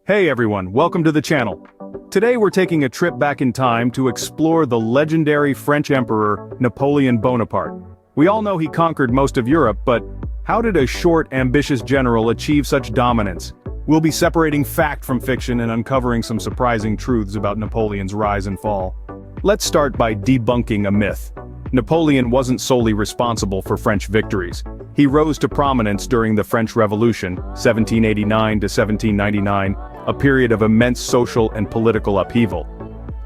Hey everyone, welcome to the channel. Today we're taking a trip back in time to explore the legendary French Emperor Napoleon Bonaparte. We all know he conquered most of Europe, but how did a short, ambitious general achieve such dominance? We'll be separating fact from fiction and uncovering some surprising truths about Napoleon's rise and fall. Let's start by debunking a myth. Napoleon wasn't solely responsible for French victories. He rose to prominence during the French Revolution, 1789 to 1799, a period of immense social and political upheaval.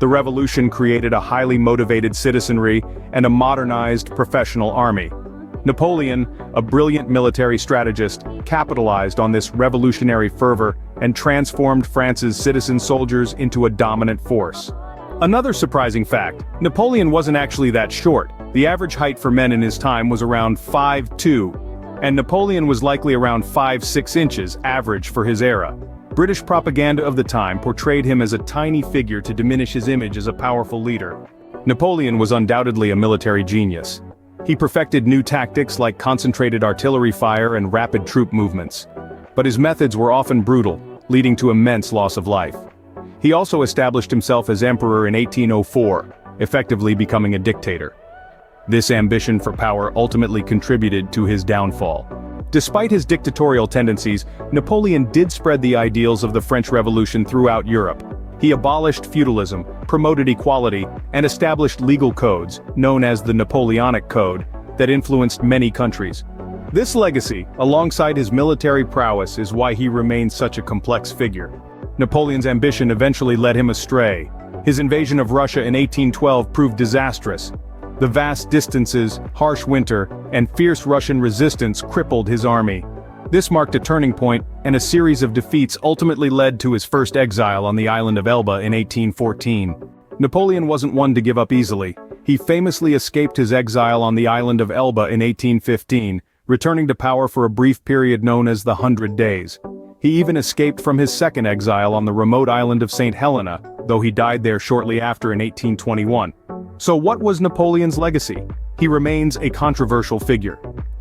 The revolution created a highly motivated citizenry and a modernized professional army. Napoleon, a brilliant military strategist, capitalized on this revolutionary fervor and transformed France's citizen soldiers into a dominant force. Another surprising fact, Napoleon wasn't actually that short. The average height for men in his time was around 5'2", and Napoleon was likely around 5'6" inches, average for his era. British propaganda of the time portrayed him as a tiny figure to diminish his image as a powerful leader. Napoleon was undoubtedly a military genius. He perfected new tactics like concentrated artillery fire and rapid troop movements. But his methods were often brutal, leading to immense loss of life. He also established himself as emperor in 1804, effectively becoming a dictator. This ambition for power ultimately contributed to his downfall. Despite his dictatorial tendencies, Napoleon did spread the ideals of the French Revolution throughout Europe. He abolished feudalism, promoted equality, and established legal codes, known as the Napoleonic Code, that influenced many countries. This legacy, alongside his military prowess, is why he remains such a complex figure. Napoleon's ambition eventually led him astray. His invasion of Russia in 1812 proved disastrous. The vast distances, harsh winter, and fierce Russian resistance crippled his army. This marked a turning point, and a series of defeats ultimately led to his first exile on the island of Elba in 1814. Napoleon wasn't one to give up easily. He famously escaped his exile on the island of Elba in 1815, returning to power for a brief period known as the 100 Days. He even escaped from his second exile on the remote island of St. Helena, though he died there shortly after in 1821. So what was Napoleon's legacy? He remains a controversial figure.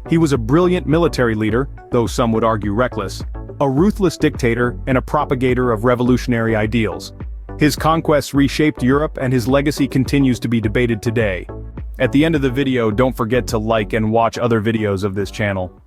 He was a brilliant military leader, though some would argue reckless, a ruthless dictator, and a propagator of revolutionary ideals. His conquests reshaped Europe, and his legacy continues to be debated today. At the end of the video, don't forget to like and watch other videos of this channel.